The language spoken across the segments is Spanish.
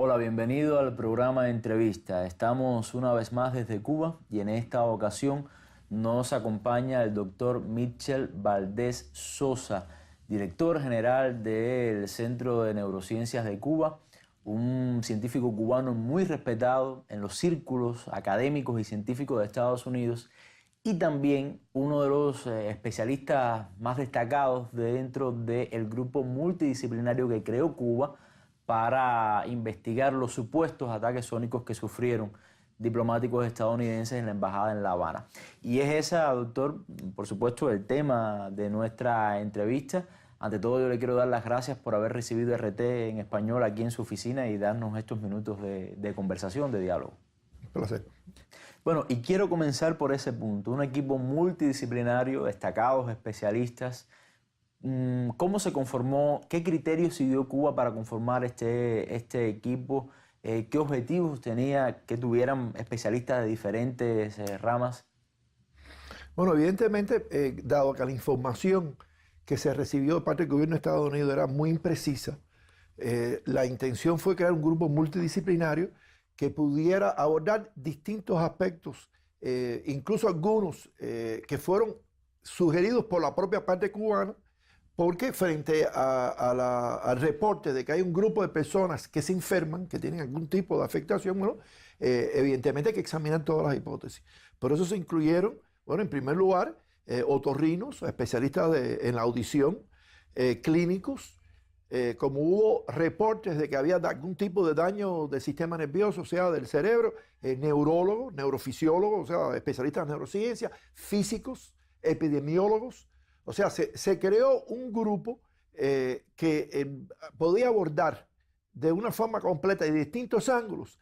Hola, bienvenido al programa de entrevista. Estamos una vez más desde Cuba y en esta ocasión nos acompaña el doctor Mitchell Valdés Sosa, director general del Centro de Neurociencias de Cuba, un científico cubano muy respetado en los círculos académicos y científicos de Estados Unidos y también uno de los especialistas más destacados dentro del grupo multidisciplinario que creó Cuba para investigar los supuestos ataques sónicos que sufrieron diplomáticos estadounidenses en la embajada en La Habana. Y es esa, doctor, por supuesto, el tema de nuestra entrevista. Ante todo, yo le quiero dar las gracias por haber recibido RT en español aquí en su oficina y darnos estos minutos de conversación, de diálogo. Un placer. Bueno, y quiero comenzar por ese punto. Un equipo multidisciplinario, destacados especialistas. ¿Cómo se conformó? ¿Qué criterios siguió Cuba para conformar este equipo? ¿Qué objetivos tenía que tuvieran especialistas de diferentes ramas? Bueno, evidentemente, dado que la información que se recibió de parte del gobierno de Estados Unidos era muy imprecisa, la intención fue crear un grupo multidisciplinario que pudiera abordar distintos aspectos, incluso algunos que fueron sugeridos por la propia parte cubana, porque frente al reporte de que hay un grupo de personas que se enferman, que tienen algún tipo de afectación, bueno, evidentemente hay que examinar todas las hipótesis. Por eso se incluyeron, bueno, en primer lugar, otorrinos, especialistas en la audición, clínicos, como hubo reportes de que había algún tipo de daño del sistema nervioso, o sea, del cerebro, neurólogos, neurofisiólogos, o sea, especialistas en neurociencia, físicos, epidemiólogos. O sea, se creó un grupo que podía abordar de una forma completa y de distintos ángulos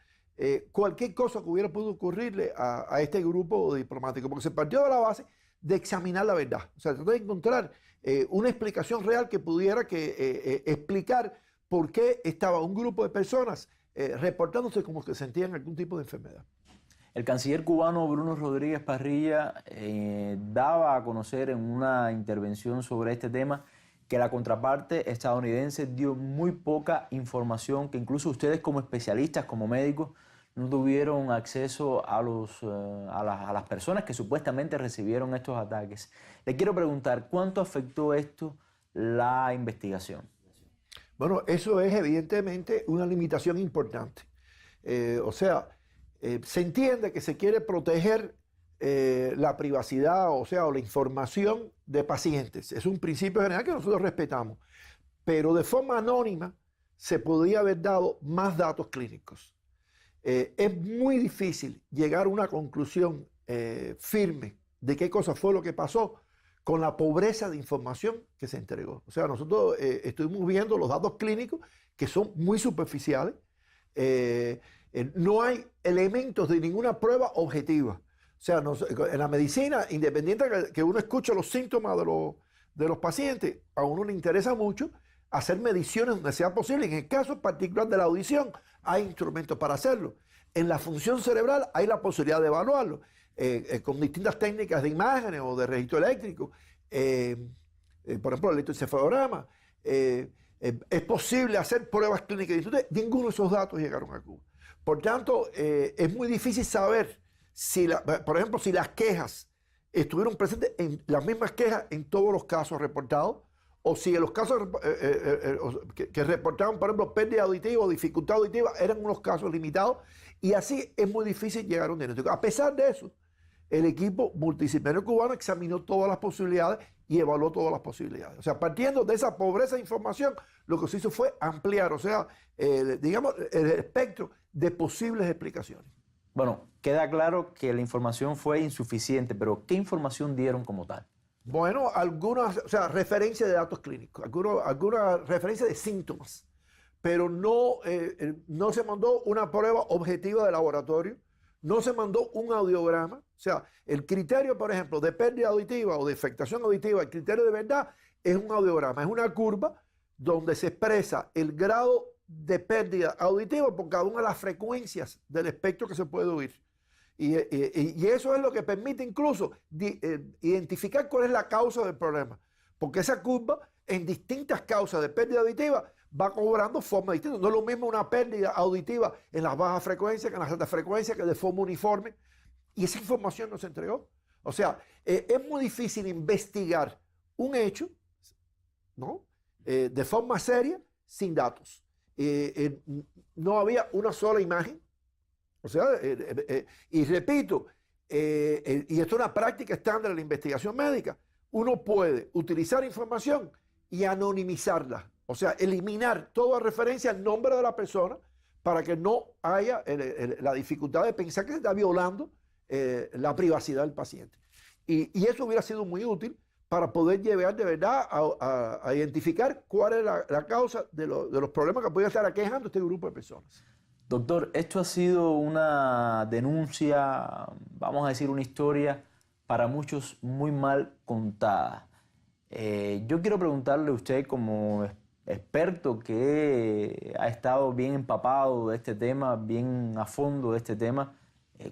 cualquier cosa que hubiera podido ocurrirle a este grupo diplomático, porque se partió de la base de examinar la verdad. O sea, tratar de encontrar una explicación real que pudiera explicar por qué estaba un grupo de personas reportándose como que sentían algún tipo de enfermedad. El canciller cubano Bruno Rodríguez Parrilla daba a conocer en una intervención sobre este tema que la contraparte estadounidense dio muy poca información, que incluso ustedes como especialistas, como médicos, no tuvieron acceso a las personas que supuestamente recibieron estos ataques. Le quiero preguntar, ¿cuánto afectó esto la investigación? Bueno, eso es evidentemente una limitación importante. Se entiende que se quiere proteger la privacidad, o la información de pacientes. Es un principio general que nosotros respetamos. Pero de forma anónima se podría haber dado más datos clínicos. Es muy difícil llegar a una conclusión firme de qué cosa fue lo que pasó con la pobreza de información que se entregó. O sea, nosotros estuvimos viendo los datos clínicos que son muy superficiales. No hay elementos de ninguna prueba objetiva. O sea, en la medicina, independiente de que uno escuche los síntomas de los pacientes, a uno le interesa mucho hacer mediciones donde sea posible. En el caso particular de la audición, hay instrumentos para hacerlo. En la función cerebral hay la posibilidad de evaluarlo con distintas técnicas de imágenes o de registro eléctrico. Por ejemplo, el electroencefalograma. Es posible hacer pruebas clínicas. Ninguno de esos datos llegaron a Cuba. Por tanto, es muy difícil saber si, por ejemplo, si las quejas estuvieron presentes en las mismas quejas en todos los casos reportados, o si en los casos que reportaban, por ejemplo, pérdida auditiva o dificultad auditiva, eran unos casos limitados, y así es muy difícil llegar a un diagnóstico. A pesar de eso, el equipo multidisciplinario cubano examinó todas las posibilidades y evaluó todas las posibilidades. O sea, partiendo de esa pobreza de información, lo que se hizo fue ampliar, digamos, el espectro de posibles explicaciones. Bueno, queda claro que la información fue insuficiente, pero ¿qué información dieron como tal? Bueno, algunas, referencias de datos clínicos, algunas referencias de síntomas, pero no se mandó una prueba objetiva de laboratorio, no se mandó un audiograma. O sea, el criterio, por ejemplo, de pérdida auditiva o de afectación auditiva, el criterio de verdad es un audiograma, es una curva donde se expresa el grado de pérdida auditiva por cada una de las frecuencias del espectro que se puede oír. Y eso es lo que permite incluso identificar cuál es la causa del problema. Porque esa curva, en distintas causas de pérdida auditiva, va cobrando forma distinta. No es lo mismo una pérdida auditiva en las bajas frecuencias que en las altas frecuencias, que de forma uniforme. Y esa información no se entregó. O sea, es muy difícil investigar un hecho, ¿no? De forma seria, sin datos. No había una sola imagen. O sea, y repito, y esto es una práctica estándar de la investigación médica, uno puede utilizar información y anonimizarla. O sea, eliminar toda referencia al nombre de la persona para que no haya la dificultad de pensar que se está violando la privacidad del paciente. Y eso hubiera sido muy útil para poder llevar de verdad a identificar cuál es la causa de los problemas que puede estar aquejando este grupo de personas. Doctor, esto ha sido una denuncia, vamos a decir una historia para muchos muy mal contada. Yo quiero preguntarle a usted como experto que ha estado bien empapado de este tema, bien a fondo de este tema,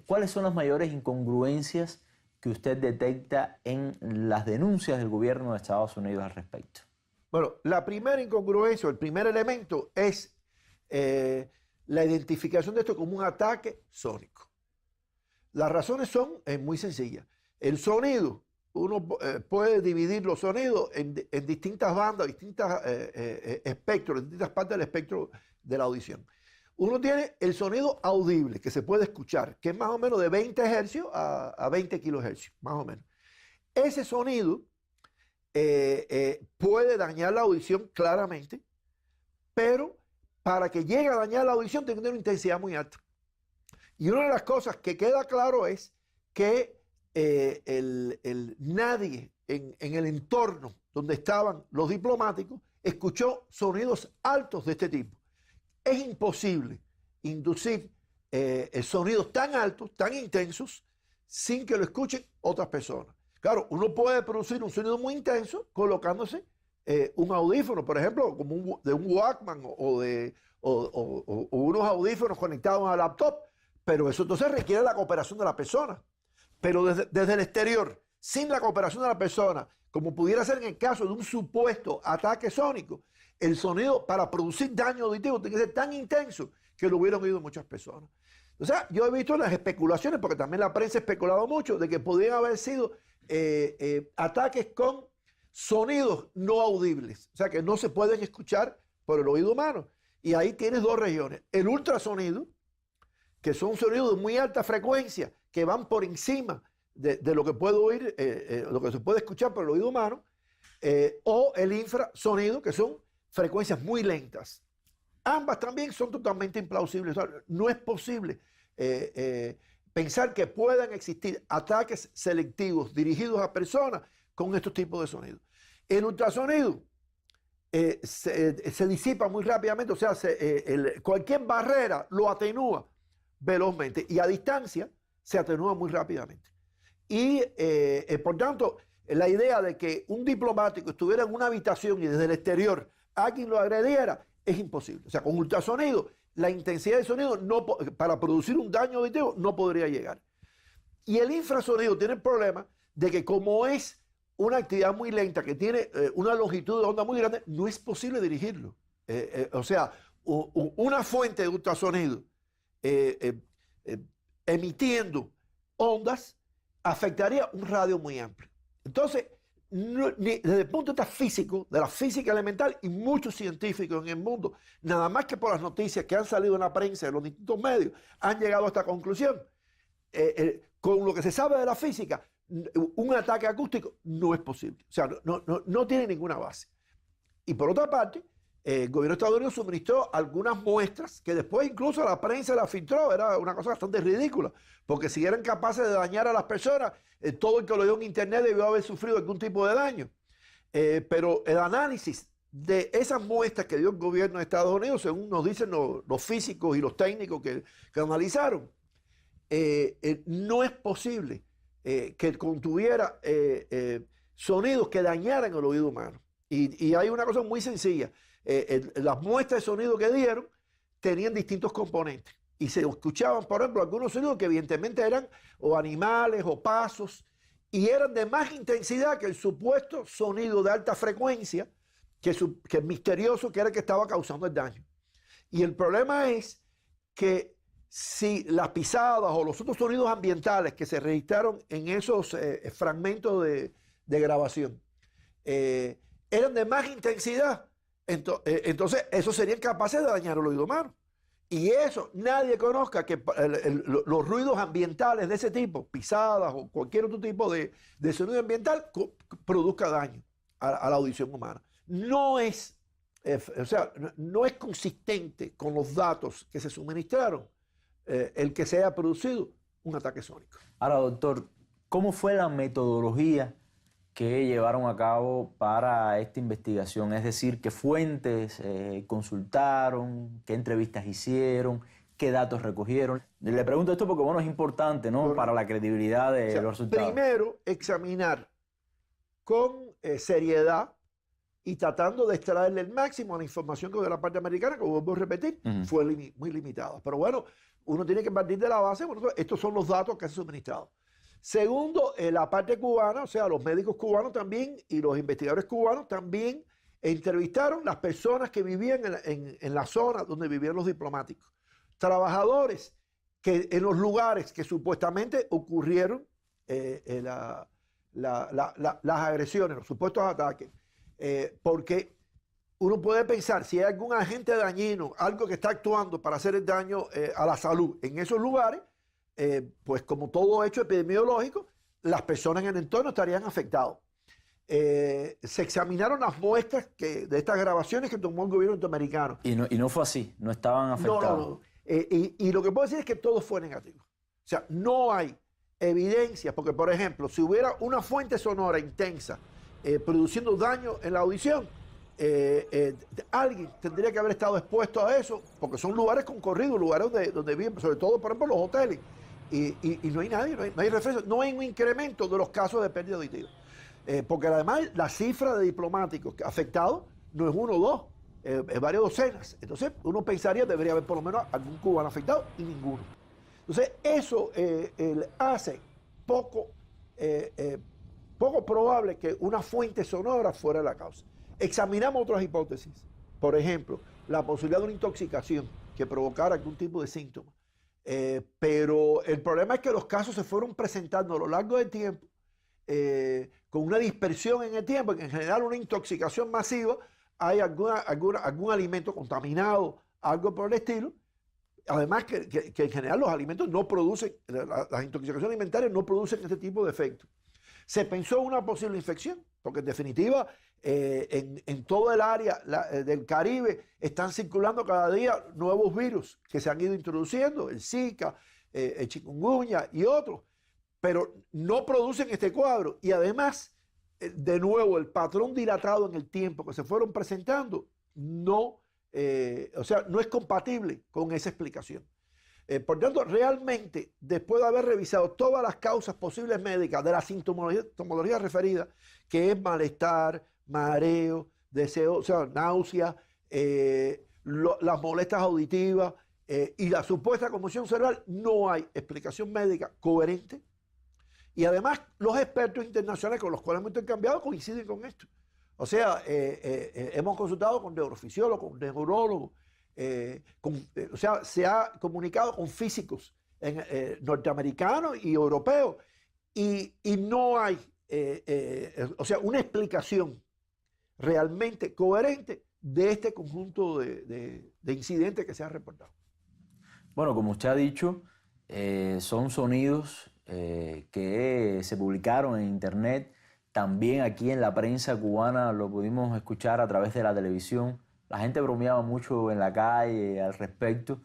¿cuáles son las mayores incongruencias que usted detecta en las denuncias del gobierno de Estados Unidos al respecto? Bueno, la primera incongruencia, el primer elemento es la identificación de esto como un ataque sónico. Las razones son muy sencillas. El sonido, uno puede dividir los sonidos en distintas bandas, distintos espectros, distintas partes del espectro de la audición. Uno tiene el sonido audible, que se puede escuchar, que es más o menos de 20 hercios a 20 kilohercios, más o menos. Ese sonido puede dañar la audición claramente, pero para que llegue a dañar la audición tiene que tener una intensidad muy alta. Y una de las cosas que queda claro es que nadie en el entorno donde estaban los diplomáticos escuchó sonidos altos de este tipo. Es imposible inducir sonidos tan altos, tan intensos, sin que lo escuchen otras personas. Claro, uno puede producir un sonido muy intenso colocándose un audífono, por ejemplo, como de un Walkman o unos audífonos conectados a una laptop, pero eso entonces requiere la cooperación de la persona. Pero desde el exterior, sin la cooperación de la persona, como pudiera ser en el caso de un supuesto ataque sónico, el sonido para producir daño auditivo tiene que ser tan intenso que lo hubieran oído muchas personas. O sea, yo he visto las especulaciones, porque también la prensa ha especulado mucho, de que podrían haber sido ataques con sonidos no audibles, o sea, que no se pueden escuchar por el oído humano. Y ahí tienes dos regiones. El ultrasonido, que son sonidos de muy alta frecuencia, que van por encima de lo que puede oír, lo que se puede escuchar por el oído humano, o el infrasonido, que son frecuencias muy lentas. Ambas también son totalmente implausibles. O sea, no es posible pensar que puedan existir ataques selectivos dirigidos a personas con estos tipos de sonidos. El ultrasonido se disipa muy rápidamente, o sea, cualquier barrera lo atenúa velozmente y a distancia se atenúa muy rápidamente. Y por tanto, la idea de que un diplomático estuviera en una habitación y desde el exterior alguien lo agrediera es imposible. O sea, con ultrasonido, la intensidad del sonido para producir un daño auditivo no podría llegar. Y el infrasonido tiene el problema de que como es una actividad muy lenta, que tiene una longitud de onda muy grande, no es posible dirigirlo. O sea, una fuente de ultrasonido emitiendo ondas afectaría un radio muy amplio. Entonces, desde el punto de vista físico, de la física elemental, y muchos científicos en el mundo, nada más que por las noticias que han salido en la prensa, en los distintos medios, han llegado a esta conclusión. Con lo que se sabe de la física, un ataque acústico no es posible. O sea, no tiene ninguna base. Y por otra parte, el gobierno de Estados Unidos suministró algunas muestras que después incluso la prensa la filtró. Era una cosa bastante ridícula, porque si eran capaces de dañar a las personas, todo el que lo dio en internet debió haber sufrido algún tipo de daño. Pero el análisis de esas muestras que dio el gobierno de Estados Unidos, según nos dicen los físicos y los técnicos que analizaron, no es posible que contuviera sonidos que dañaran el oído humano. Y hay una cosa muy sencilla. Las muestras de sonido que dieron tenían distintos componentes y se escuchaban, por ejemplo, algunos sonidos que evidentemente eran o animales o pasos y eran de más intensidad que el supuesto sonido de alta frecuencia que misterioso que era el que estaba causando el daño. Y el problema es que si las pisadas o los otros sonidos ambientales que se registraron en esos fragmentos de grabación eran de más intensidad, entonces esos serían capaces de dañar el oído humano. Y eso, nadie conozca que los ruidos ambientales de ese tipo, pisadas o cualquier otro tipo de sonido ambiental, produzca daño a la audición humana. No es consistente con los datos que se suministraron el que se haya producido un ataque sónico. Ahora, doctor, ¿cómo fue la metodología que llevaron a cabo para esta investigación? Es decir, ¿qué fuentes consultaron? ¿Qué entrevistas hicieron? ¿Qué datos recogieron? Le pregunto esto porque, bueno, es importante, ¿no? Bueno, para la credibilidad de los resultados. Primero, examinar con seriedad y tratando de extraerle el máximo a la información que de la parte americana, que vuelvo a repetir, fue muy limitada. Pero bueno, uno tiene que partir de la base, bueno, estos son los datos que han suministrado. Segundo, la parte cubana, o sea, los médicos cubanos también y los investigadores cubanos también entrevistaron las personas que vivían en la zona donde vivían los diplomáticos. Trabajadores que en los lugares que supuestamente ocurrieron las agresiones, los supuestos ataques. Porque uno puede pensar, si hay algún agente dañino, algo que está actuando para hacer el daño a la salud en esos lugares, pues como todo hecho epidemiológico, las personas en el entorno estarían afectadas. Se examinaron las muestras de estas grabaciones que tomó el gobierno norteamericano. Y no fue así, no estaban afectados. No. Y lo que puedo decir es que todo fue negativo. O sea, no hay evidencias, porque por ejemplo, si hubiera una fuente sonora intensa produciendo daño en la audición, alguien tendría que haber estado expuesto a eso, porque son lugares concurridos, lugares donde viven, sobre todo, por ejemplo, los hoteles, y no hay nadie, no hay referencia, no hay un incremento de los casos de pérdida auditiva, porque además la cifra de diplomáticos afectados no es uno o dos, es varias docenas. Entonces uno pensaría que debería haber por lo menos algún cubano afectado y ninguno. Entonces eso hace poco probable que una fuente sonora fuera la causa. Examinamos otras hipótesis. Por ejemplo, la posibilidad de una intoxicación que provocara algún tipo de síntoma. Pero el problema es que los casos se fueron presentando a lo largo del tiempo con una dispersión en el tiempo, que en general una intoxicación masiva, hay algún alimento contaminado, algo por el estilo. Además que en general los alimentos no producen, las intoxicaciones alimentarias no producen este tipo de efectos. Se pensó en una posible infección, porque en definitiva en todo el área del Caribe están circulando cada día nuevos virus que se han ido introduciendo, el Zika, el chikungunya y otros, pero no producen este cuadro. Y además, de nuevo, el patrón dilatado en el tiempo que se fueron presentando no es compatible con esa explicación. Por tanto, realmente, después de haber revisado todas las causas posibles médicas de la sintomología referida, que es malestar, mareo, deseo, o sea, náusea, las molestias auditivas y la supuesta conmoción cerebral, no hay explicación médica coherente. Y además, los expertos internacionales con los cuales hemos intercambiado coinciden con esto. O sea, hemos consultado con neurofisiólogos, con neurólogos, se ha comunicado con físicos norteamericanos y europeos y no hay una explicación realmente coherente de este conjunto de incidentes que se han reportado. Bueno, como usted ha dicho, son sonidos que se publicaron en internet. También aquí en la prensa cubana lo pudimos escuchar a través de la televisión. La gente bromeaba mucho en la calle al respecto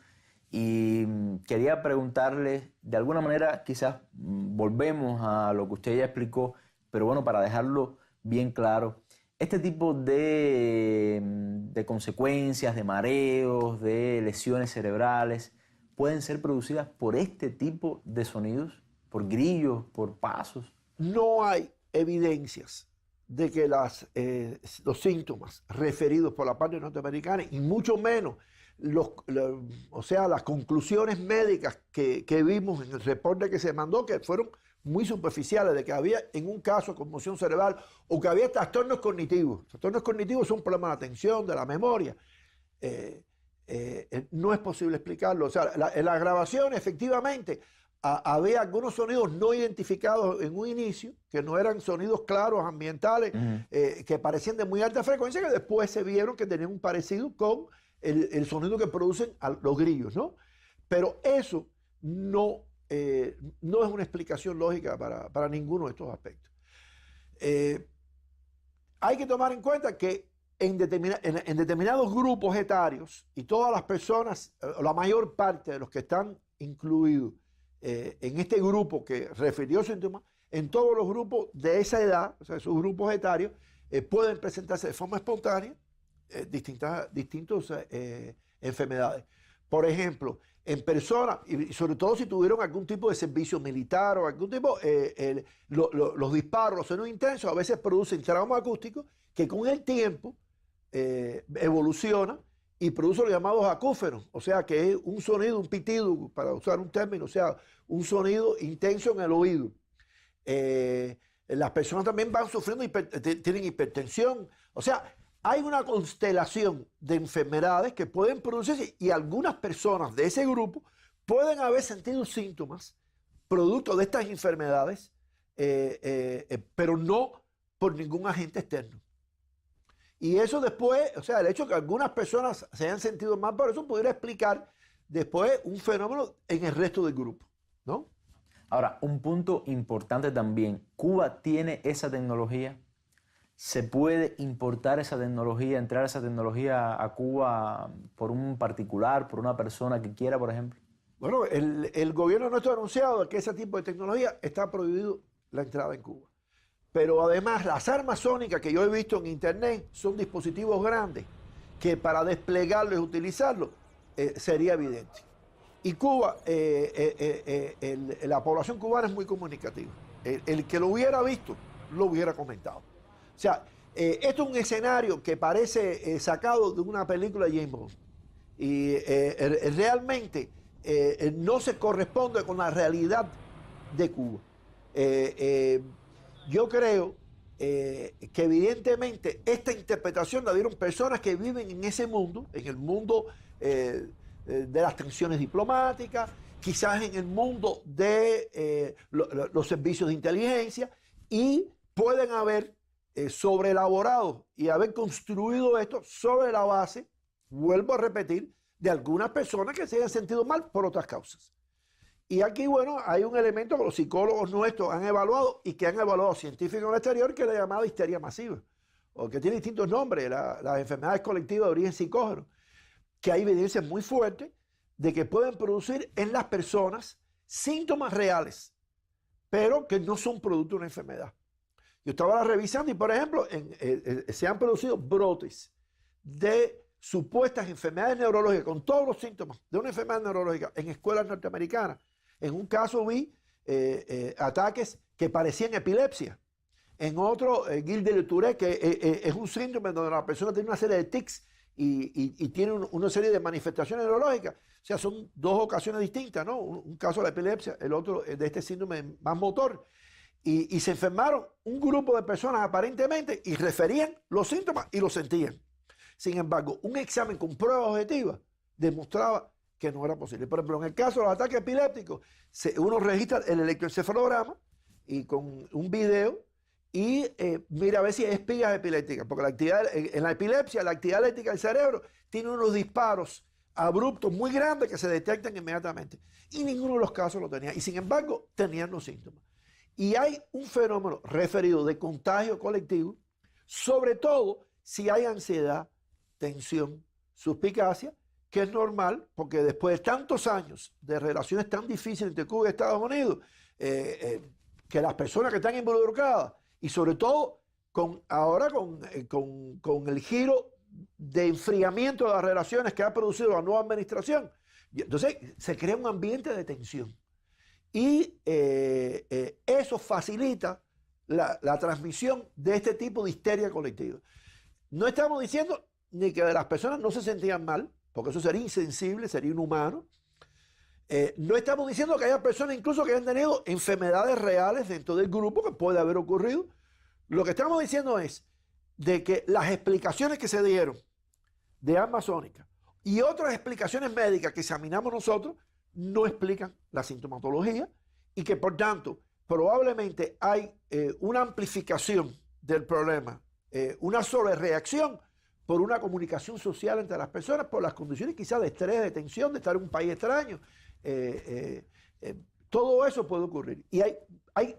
y quería preguntarle, de alguna manera quizás volvemos a lo que usted ya explicó, pero bueno, para dejarlo bien claro, este tipo de consecuencias, de mareos, de lesiones cerebrales, pueden ser producidas por este tipo de sonidos, por grillos, por pasos. No hay evidencias de que los síntomas referidos por la parte norteamericana y mucho menos o sea, las conclusiones médicas que vimos en el reporte que se mandó, que fueron muy superficiales, de que había en un caso conmoción cerebral o que había trastornos cognitivos. Trastornos cognitivos son problemas de la atención, de la memoria. No es posible explicarlo. O sea, en la grabación efectivamente había algunos sonidos no identificados en un inicio, que no eran sonidos claros, ambientales, que parecían de muy alta frecuencia, que después se vieron que tenían un parecido con el sonido que producen los grillos, ¿no? Pero eso no es una explicación lógica para ninguno de estos aspectos. Hay que tomar en cuenta que en determinados grupos etarios, y todas las personas, la mayor parte de los que están incluidos en este grupo que refirió síntomas, en todos los grupos de esa edad, o sea, esos grupos etarios, pueden presentarse de forma espontánea distintas enfermedades. Por ejemplo, en personas, y sobre todo si tuvieron algún tipo de servicio militar o algún tipo, los disparos, los sonidos intensos a veces producen trauma acústico que con el tiempo evoluciona y produce los llamados acúferos, o sea que es un sonido, un pitido, para usar un término, o sea, un sonido intenso en el oído. Las personas también van sufriendo, tienen hipertensión, o sea, hay una constelación de enfermedades que pueden producirse y algunas personas de ese grupo pueden haber sentido síntomas producto de estas enfermedades, pero no por ningún agente externo. Y eso después, o sea, el hecho de que algunas personas se hayan sentido mal por eso pudiera explicar después un fenómeno en el resto del grupo, ¿no? Ahora, un punto importante también, ¿Cuba tiene esa tecnología? ¿Se puede importar esa tecnología, entrar esa tecnología a Cuba por un particular, por una persona que quiera, por ejemplo? Bueno, el gobierno nuestro ha anunciado que ese tipo de tecnología está prohibido la entrada en Cuba. Pero además las armas sónicas que yo he visto en internet son dispositivos grandes que para desplegarlos y utilizarlos sería evidente. Y Cuba, la población cubana es muy comunicativa. El que lo hubiera visto, lo hubiera comentado. O sea, esto es un escenario que parece sacado de una película de James Bond. Y realmente no se corresponde con la realidad de Cuba. Yo creo que evidentemente esta interpretación la dieron personas que viven en ese mundo, en el mundo de las tensiones diplomáticas, quizás en el mundo de los servicios de inteligencia, y pueden haber sobreelaborado y haber construido esto sobre la base, vuelvo a repetir, de algunas personas que se hayan sentido mal por otras causas. Y aquí, bueno, hay un elemento que los psicólogos nuestros han evaluado y que han evaluado científicos en el exterior, que es la llamada histeria masiva, o que tiene distintos nombres, las enfermedades colectivas de origen psicógeno, que hay evidencias muy fuertes de que pueden producir en las personas síntomas reales, pero que no son producto de una enfermedad. Yo estaba revisando y, por ejemplo, se han producido brotes de supuestas enfermedades neurológicas con todos los síntomas de una enfermedad neurológica en escuelas norteamericanas. En un caso vi ataques que parecían epilepsia. En otro, Guillain-Barré, que es un síndrome donde la persona tiene una serie de tics y tiene una serie de manifestaciones neurológicas. O sea, son dos ocasiones distintas, ¿no? Un caso de la epilepsia, el otro de este síndrome más motor. Y se enfermaron un grupo de personas aparentemente y referían los síntomas y los sentían. Sin embargo, un examen con pruebas objetivas demostraba que no era posible. Por ejemplo, en el caso de los ataques epilépticos, uno registra el electroencefalograma y con un video y mira a ver si hay espigas epilépticas, porque en la epilepsia la actividad eléctrica del cerebro tiene unos disparos abruptos muy grandes que se detectan inmediatamente. Y ninguno de los casos lo tenía. Y sin embargo, tenían los síntomas. Y hay un fenómeno referido de contagio colectivo, sobre todo si hay ansiedad, tensión, suspicacia, que es normal, porque después de tantos años de relaciones tan difíciles entre Cuba y Estados Unidos, que las personas que están involucradas, y sobre todo ahora con el giro de enfriamiento de las relaciones que ha producido la nueva administración, entonces se crea un ambiente de tensión. Y eso facilita la transmisión de este tipo de histeria colectiva. No estamos diciendo ni que las personas no se sentían mal, porque eso sería insensible, sería inhumano. No estamos diciendo que haya personas incluso que hayan tenido enfermedades reales dentro del grupo, que puede haber ocurrido. Lo que estamos diciendo es de que las explicaciones que se dieron de armas sónicas y otras explicaciones médicas que examinamos nosotros no explican la sintomatología y que por tanto probablemente hay una amplificación del problema, una sobrereacción por una comunicación social entre las personas, por las condiciones quizás de estrés, de tensión, de estar en un país extraño. Todo eso puede ocurrir. Y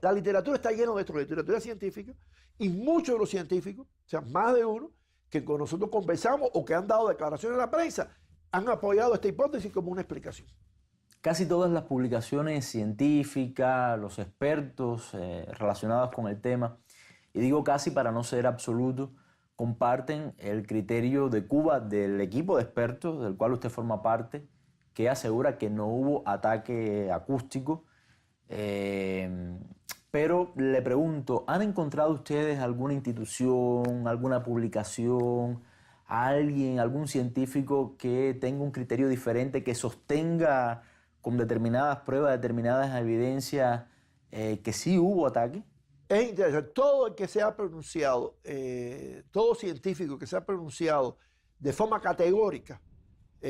la literatura está llena de esto, la literatura científica, y muchos de los científicos, o sea, más de uno, que con nosotros conversamos o que han dado declaraciones a la prensa, han apoyado esta hipótesis como una explicación. Casi todas las publicaciones científicas, los expertos relacionados con el tema, y digo casi para no ser absoluto, comparten el criterio de Cuba, del equipo de expertos del cual usted forma parte, que asegura que no hubo ataque acústico. Pero le pregunto, ¿han encontrado ustedes alguna institución, alguna publicación, alguien, algún científico que tenga un criterio diferente, que sostenga con determinadas pruebas, determinadas evidencias, que sí hubo ataque? Es interesante. Todo el que se ha pronunciado, todo científico que se ha pronunciado de forma categórica,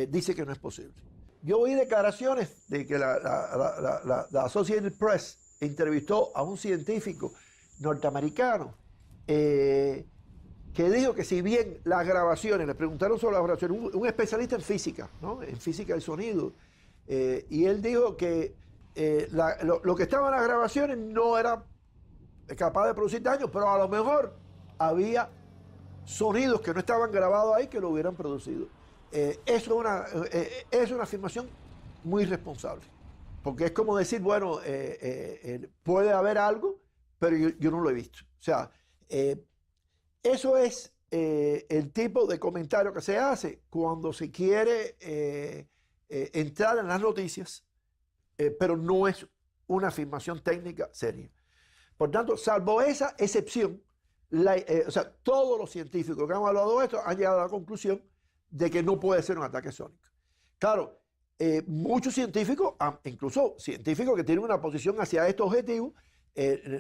dice que no es posible. Yo oí declaraciones de que la Associated Press entrevistó a un científico norteamericano que dijo que si bien las grabaciones, le preguntaron sobre las grabaciones, un especialista en física, ¿no? En física del sonido, y él dijo que lo que estaba en las grabaciones no era capaz de producir daño, pero a lo mejor había sonidos que no estaban grabados ahí que lo hubieran producido. Eso es una afirmación muy irresponsable, porque es como decir, bueno, puede haber algo, pero yo no lo he visto. O sea, eso es el tipo de comentario que se hace cuando se quiere entrar en las noticias, pero no es una afirmación técnica seria. Por tanto, salvo esa excepción, o sea, todos los científicos que han hablado de esto han llegado a la conclusión de que no puede ser un ataque sónico. Claro, muchos científicos, incluso científicos que tienen una posición hacia estos objetivos,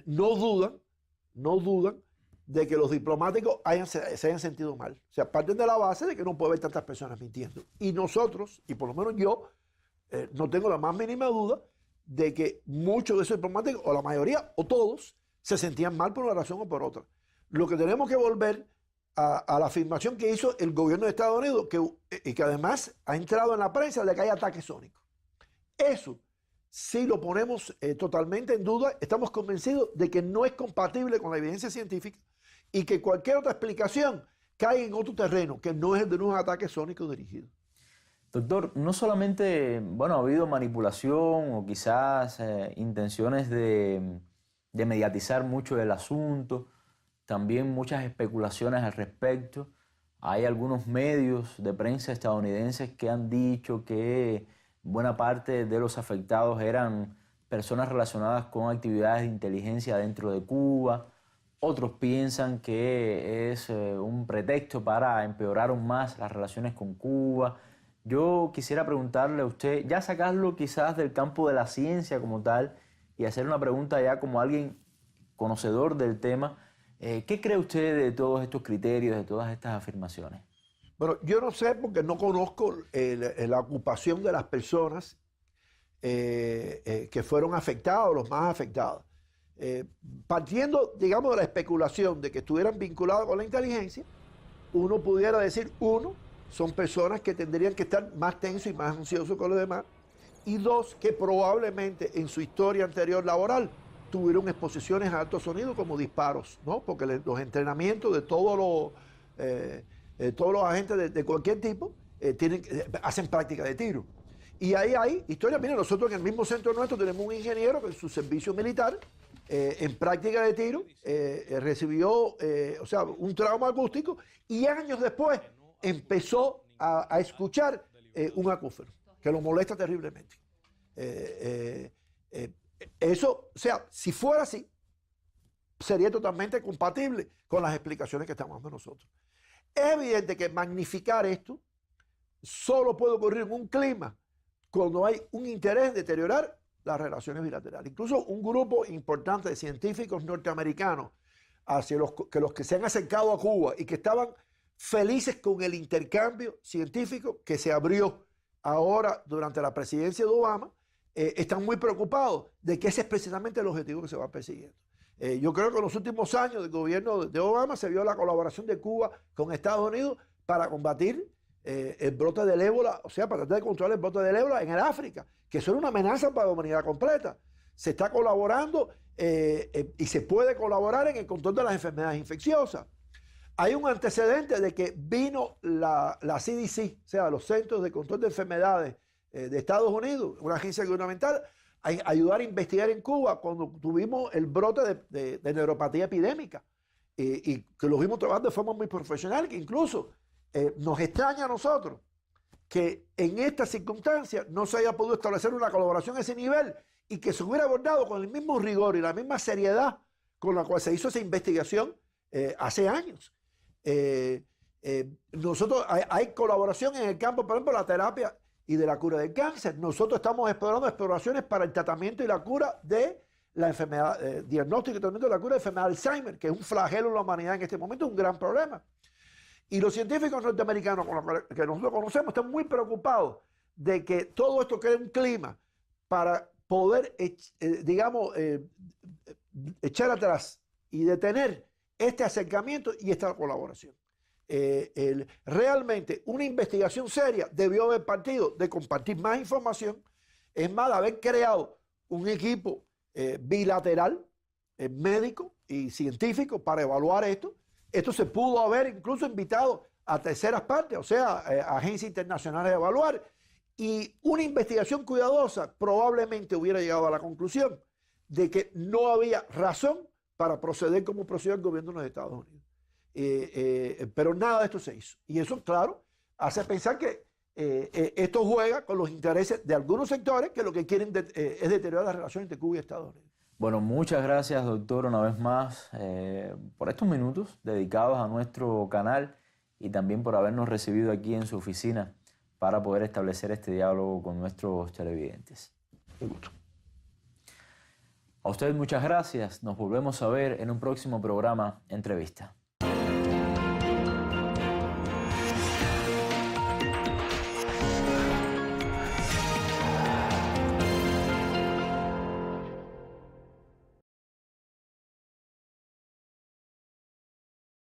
no dudan de que los diplomáticos se hayan sentido mal. O sea, parten de la base de que no puede haber tantas personas mintiendo. Y nosotros, y por lo menos yo, no tengo la más mínima duda de que muchos de esos diplomáticos, o la mayoría, o todos, se sentían mal por una razón o por otra. Lo que tenemos que volver a la afirmación que hizo el gobierno de Estados Unidos, y que además ha entrado en la prensa de que hay ataques sónicos. Eso, si lo ponemos totalmente en duda, estamos convencidos de que no es compatible con la evidencia científica y que cualquier otra explicación cae en otro terreno, que no es el de un ataque sónico dirigido. Doctor, no solamente, bueno, ha habido manipulación o quizás intenciones de mediatizar mucho el asunto, también muchas especulaciones al respecto. Hay algunos medios de prensa estadounidenses que han dicho que buena parte de los afectados eran personas relacionadas con actividades de inteligencia dentro de Cuba. Otros piensan que es un pretexto para empeorar aún más las relaciones con Cuba. Yo quisiera preguntarle a usted, ya sacarlo quizás del campo de la ciencia como tal y hacer una pregunta ya como alguien conocedor del tema. ¿Qué cree usted de todos estos criterios, de todas estas afirmaciones? Bueno, yo no sé porque no conozco la ocupación de las personas que fueron afectadas o los más afectados. Partiendo, digamos, de la especulación de que estuvieran vinculados con la inteligencia, uno pudiera decir, son personas que tendrían que estar más tensos y más ansiosos con los demás, y dos, que probablemente en su historia anterior laboral tuvieron exposiciones a alto sonido como disparos, ¿no? Porque los entrenamientos de todos los agentes de cualquier tipo hacen práctica de tiro. Y ahí hay historia. Mira, nosotros en el mismo centro nuestro tenemos un ingeniero que en su servicio militar, en práctica de tiro, recibió un trauma acústico y años después empezó a escuchar un acúfeno que lo molesta terriblemente. Eso, o sea, si fuera así, sería totalmente compatible con las explicaciones que estamos dando nosotros. Es evidente que magnificar esto solo puede ocurrir en un clima cuando hay un interés en deteriorar las relaciones bilaterales. Incluso un grupo importante de científicos norteamericanos hacia los que se han acercado a Cuba y que estaban felices con el intercambio científico que se abrió ahora durante la presidencia de Obama, están muy preocupados de que ese es precisamente el objetivo que se va persiguiendo. Yo creo que en los últimos años del gobierno de Obama se vio la colaboración de Cuba con Estados Unidos para combatir el brote del ébola, o sea, para tratar de controlar el brote del ébola en el África, que eso era una amenaza para la humanidad completa. Se está colaborando y se puede colaborar en el control de las enfermedades infecciosas. Hay un antecedente de que vino la CDC, o sea, los Centros de Control de Enfermedades de Estados Unidos, una agencia gubernamental, a ayudar a investigar en Cuba cuando tuvimos el brote de neuropatía epidémica y que lo vimos trabajando de forma muy profesional, que incluso nos extraña a nosotros que en estas circunstancias no se haya podido establecer una colaboración a ese nivel y que se hubiera abordado con el mismo rigor y la misma seriedad con la cual se hizo esa investigación hace años. Nosotros hay colaboración en el campo, por ejemplo, de la terapia y de la cura del cáncer. Nosotros estamos explorando exploraciones para el tratamiento y la cura de la enfermedad, diagnóstico y tratamiento de la cura de la enfermedad de Alzheimer, que es un flagelo en la humanidad en este momento, un gran problema. Y los científicos norteamericanos que nosotros conocemos están muy preocupados de que todo esto cree un clima para poder, echar atrás y detener este acercamiento y esta colaboración. Realmente una investigación seria debió haber partido de compartir más información, es más, de haber creado un equipo bilateral, médico y científico para evaluar esto. Esto se pudo haber incluso invitado a terceras partes, o sea, agencias internacionales a evaluar, y una investigación cuidadosa probablemente hubiera llegado a la conclusión de que no había razón para proceder como procedió el gobierno de los Estados Unidos. Pero nada de esto se hizo. Y eso, claro, hace pensar que esto juega con los intereses de algunos sectores que lo que quieren es deteriorar las relaciones entre Cuba y Estados Unidos. Bueno, muchas gracias, doctor, una vez más por estos minutos dedicados a nuestro canal y también por habernos recibido aquí en su oficina para poder establecer este diálogo con nuestros televidentes. Un gusto. A ustedes muchas gracias. Nos volvemos a ver en un próximo programa Entrevista.